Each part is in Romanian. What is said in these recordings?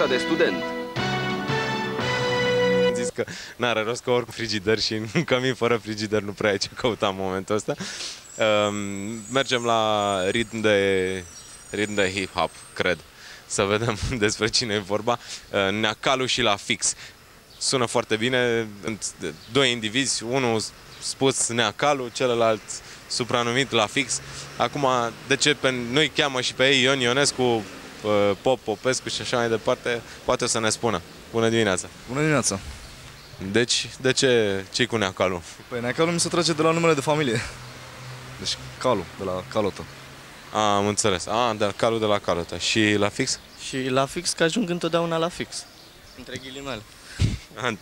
viața de student. Am zis că n-are rost, că oricum frigider și în cămin fără frigider nu prea ai ce căuta în momentul ăsta. Mergem la ritm de hip-hop, cred. Să vedem despre cine e vorba. Neacalu și La Fix. Sună foarte bine. Doi indivizi, unul spus Neacalu, celălalt supranumit La Fix. Acum, de ce nu-i cheamă și pe ei Ion Ionescu, Pop Popescu și așa mai departe, poate o să ne spună. Bună dimineața! Bună dimineața! Deci, de ce-i cu Neacalu? Păi Neacalu mi se trage de la numele de familie. Deci Calu, de la Calotă. Am înțeles. De la Calu de la Calotă. Și La Fix? Și La Fix, că ajung întotdeauna la fix. Între ghilimele.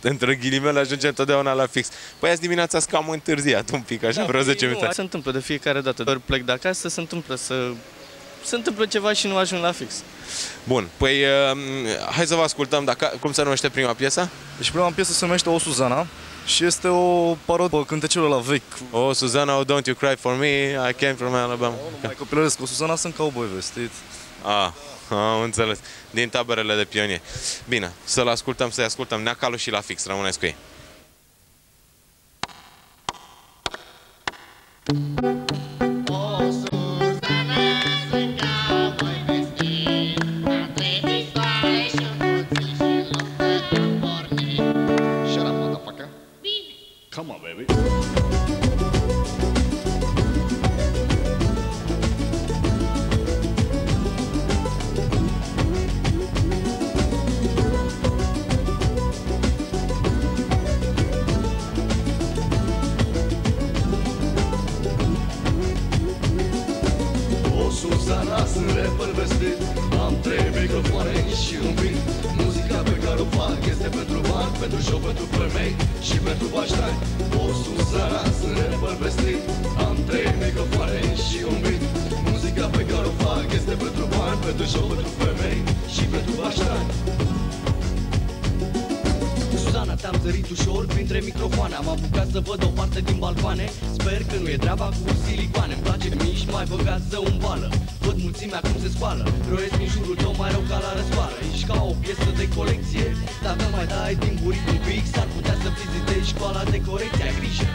Între ghilimele ajunge întotdeauna la fix. Păi azi dimineața ați cam întârziat un pic, așa, vreo 10 minute. Se întâmplă de fiecare dată. Doar plec de acasă, se întâmplă ceva și nu ajung la fix. Bun, păi hai să vă ascultăm. Cum se numește prima piesă? Deci prima piesă se numește O Suzana și este o parodie cântecelor la vechi. Oh, Suzana, oh, don't you cry for me, I came from Alabama. Nu mai copilăresc, O Suzana sunt cowboy vestit. Am înțeles. Din taberele de pionieri. Bine, să-i ascultăm Neacalu și La Fix. Rămâneți cu ei. Come on, baby. Suzana, sunt rapper vestit. Am 3 microfoane și un beat. Muzica pe care o fac este pentru bani, pentru show, pentru femei și pentru baștani. O Suzana, sunt rapper vestit. Am 3 microfoane și un beat. Muzica pe care o fac este pentru bani, pentru show, pentru femei și pentru baștani. Suzana, te-am zărit ușor printre microfoane. Am apucat să văd o parte din balcoane. Sper că nu e treaba cu silicoane. Îmi place mici, mai băgați zău în bală. Văd mulțimea cum se scoală. Roiesc din jurul tău mai rău ca la răscoală. Ești ca o piesă de colecție. Dacă mai dai din buric un pic, s-ar putea să vizitezi școala de corecție. Ai grijă,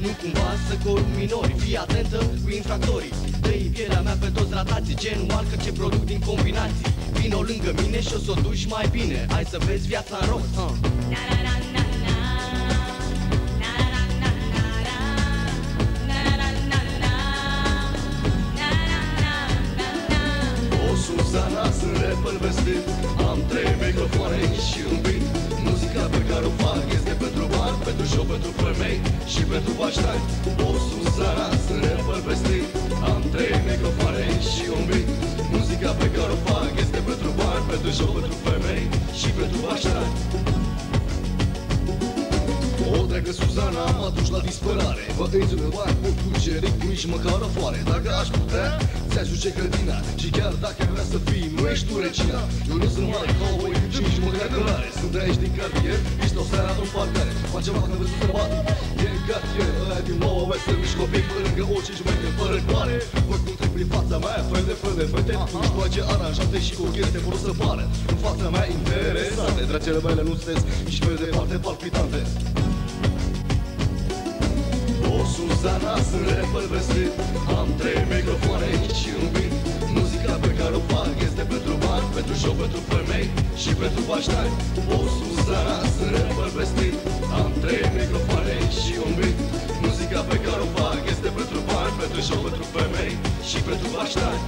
nu cumva să corup minori. Fii atentă cu infractorii. Dă-i pielea mea pe toți ratații. Genul marcă ce produc din combinații. Vino lângă mine și o să o duci mai bine. Hai să vezi viața în rost. Suzana, sunt rapper vestit. Am 3 microfoane și un beat. Muzica pe care o fac este pentru bani, pentru show, pentru femei și pentru baștani. O Suzana, sunt rapper vestit. Am 3 microfoane și un beat. Muzica pe care o fac este pentru bani, pentru show, pentru femei și pentru baștani. O dragă Suzana, m-a dus la disperare. Băieți de bani, pot duce ritmul, nici măcar afoare. Dacă aș putea, ți-aș duce grădina. Și chiar dacă vrea să fii, nu ești tu regina. Eu nu sunt mare cowboy și nici măcar călare. Sunt de aici din cartier, ești o seara în parcare. Facem acum văzut sărbate. E în cartier, ăia din Noua West, mici copii, pe lângă orice șmecher, fără coare. Văd cum trec prin fața mea, fel de fete. Tu își place aranjate și cochete, vor să pară în fața mea interesante. Dragele mele nu sunteți nici pe departe palpitante. O Suzana, sunt rapper vestit. Am 3 microfoane și un beat. Muzica pe care o fac este pentru bani, pentru show, pentru femei și pentru baștani. O Suzana, sunt rapper vestit. Am 3 microfoane și un beat. Muzica pe care o fac este pentru bani, pentru show, pentru femei și pentru baștani.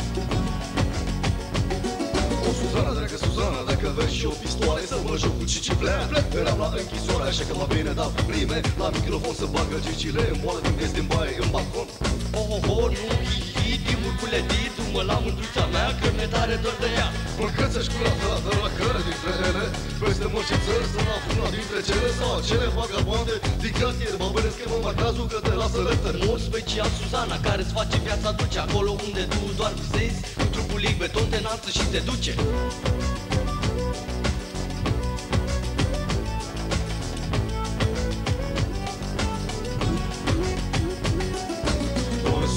O Suzana, dragă Suzana, dacă vezi și o pistoare, să mă joc cu ciciflea. Eram la închisoare, așa că mă bine dau cu prime. La microfon să bagă gicile, în boală când ies din baie, în balcon. Oh, nu, hi-hi, timurcule, du-mă la mândruța mea, că mi-e tare dor de ea. Mâncați-și curată la care dintre ele, peste măci în țări, să n-aflu una dintre cele sau acele vagabonde din cartier. Mă bănesc că mă mai cazul că te lasă letter. Mod special Suzana, care-ți face viața dulce, acolo unde tu doar visezi, cu trupul lic beton te înalță și te duce.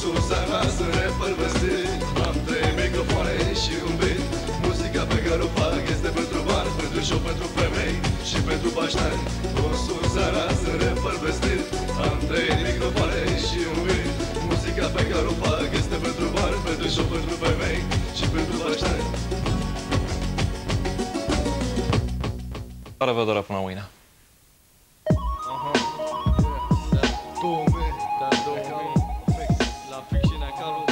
Suzana, sunt rapper vestit. Am 3 microfoane și un beat. Muzica pe care o fac este pentru bani, pentru Pentru show, pentru femei și pentru baștani. Toți seara sunt rapper vestit. Am 3 microfoane și un beat. Muzica pe care o fac este pentru bani. Pentru show, pentru femei și pentru baștani. La revedere până mâine. La fix și Necalu.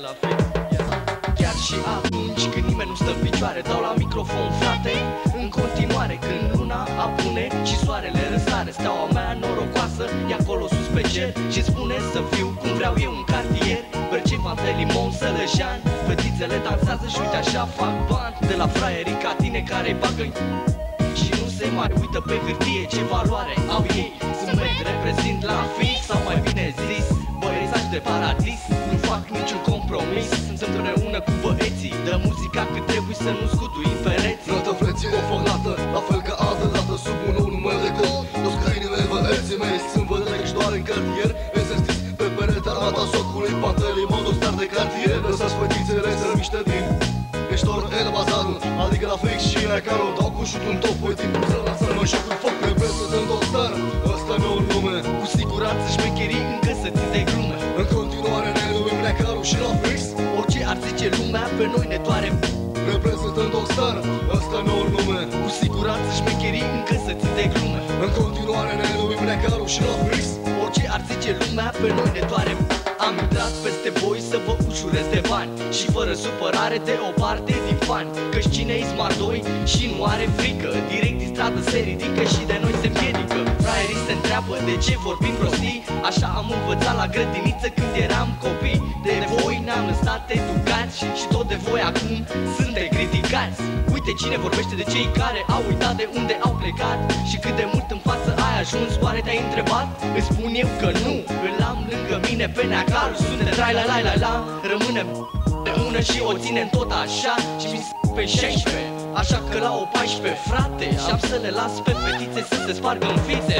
La fix. Chiar și atunci când nimeni nu stă în picioare, dau la microfon, frate, în continuare. Când luna apune și soarele răsare, steaua mea norocoasă e acolo sus pe cer și spune să fiu cum vreau eu în cartier. Bercei, Pantelimon, Sălășan, fetițele dansează și uite așa fac bani. De la fraierii ca tine care-i bagă și nu se mai uită pe hârtie ce valoare au ei. Sunt meri, reprezint la fix, sau mai bine zis băiețași de paradis. Nu fac niciun compromis, sunt împreună cu băieții. Dă muzica cât trebuie să nu scutui pereții. Nota frății o fălată, la fel ca altă dată, sub un nou număr de cod. Toți câinile băieții mei sunt vădărești doar în cartier. Înzestiți pe perete armata socului, Pantelimon, o star de cartier. Lăsați fetițele să miște din Eștor el bazarul, adică la fix și Necalu. Dau cu șut în top, voi timpul să lasă-mă și cu foc. Reprezentând o star, ăsta e un nume. Cu siguranță șmecherii încă să ții de glume. În continuare ne numim Necalu și la fix. Orice ar zice lumea, pe noi ne doare. Reprezentând o star, ăsta e un nume. Cu siguranță șmecherii încă să ții de glume. În continuare ne numim Necalu și la fix. Orice ar zice lumea, pe noi ne doare. Am intrat peste voi să vă ușurez de bani și fără supărare de o parte din fani. Căci cine-i smart 2 și nu are frică, direct din stradă se ridică și de noi se împiedică. Fraierii se întreabă de ce vorbim prostii, așa am învățat la grădiniță când eram copii. De voi ne-am lăsat educați și tot de voi acum suntem criticați. Uite cine vorbește de cei care au uitat de unde au plecat și cât de mult în față ai ajuns, oare te-ai întrebat? Îți spun eu că nu, îl am lângă mine pe Necalu, suntem trai la la la la. Rămânem de ună și o ținem tot așa și mi pe 16. Așa că la o 14, frate, și am să le las pe fetițe să se spargă în fițe.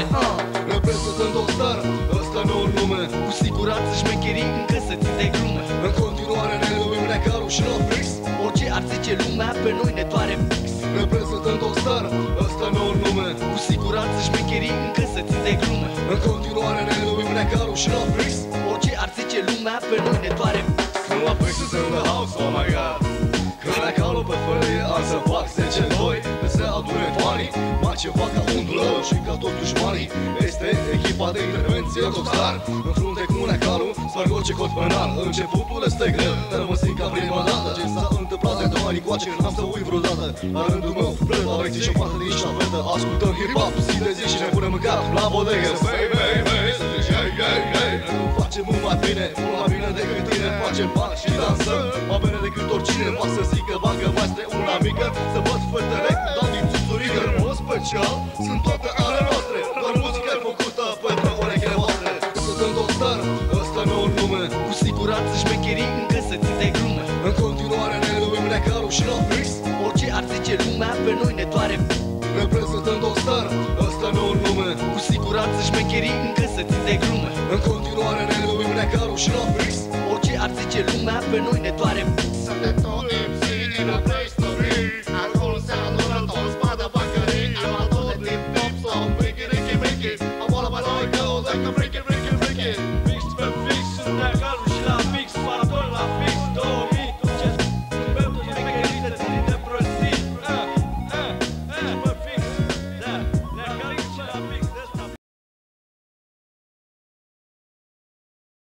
Reprezentând o star, ăsta e un nume. Cu siguranță șmecherii încă să ții de glume. În continuare ne numim Necalu și la fix. Orice ar zice lumea, pe noi ne doare. Reprezentând o star, ăsta e un nume. Cu siguranță șmecherii încă să ții de glume. În continuare ne numim Necalu și la fix. Orice ar zice lumea, pe noi ne doare. Când la fix is in the house, oh my god. Când Necalu pe felie, am să fac 10-2. Pe se adune fanii, mai ceva ca undulă și ca tot dușmanii. Este echipa de intervenție Rockstar. În frunte cu Necalu, sparg orice cod penal. Începutul este greu, dar mă simt ca prima dată. Ce s-a întâmplat de 2 ani încoace, n-am să uit vreodată. La rândul meu, plec la vecții și o parte din ștafetă. Ascultăm hip-hop, zi de zi și ne punem în cap la bodegă. Hey, hey, hey, să zici hey, hey, hey. Nu facem mult mai bine decât tine. Facem bani și dansăm mai bine decât oricine. Va să zică, bagă mai spre una mică. Să văd fetele cu dau din țuțurică. În mod special, sunt toate ale noastre. Doar muzica e făcută pentru urechile voastre. Reprezentând o star, ăsta e un nume. Cu siguranță șmecherii încă să ții de glume. În continuare ne numim Necalu și la fix. Orice ar zice lumea, pe noi ne doare. Reprezentând o star, ăsta e un nume. Cu siguranță șmecherii încă să ții de glume. În continuare ne numim Necalu și la fix. Orice ar zice lumea, pe noi ne doare.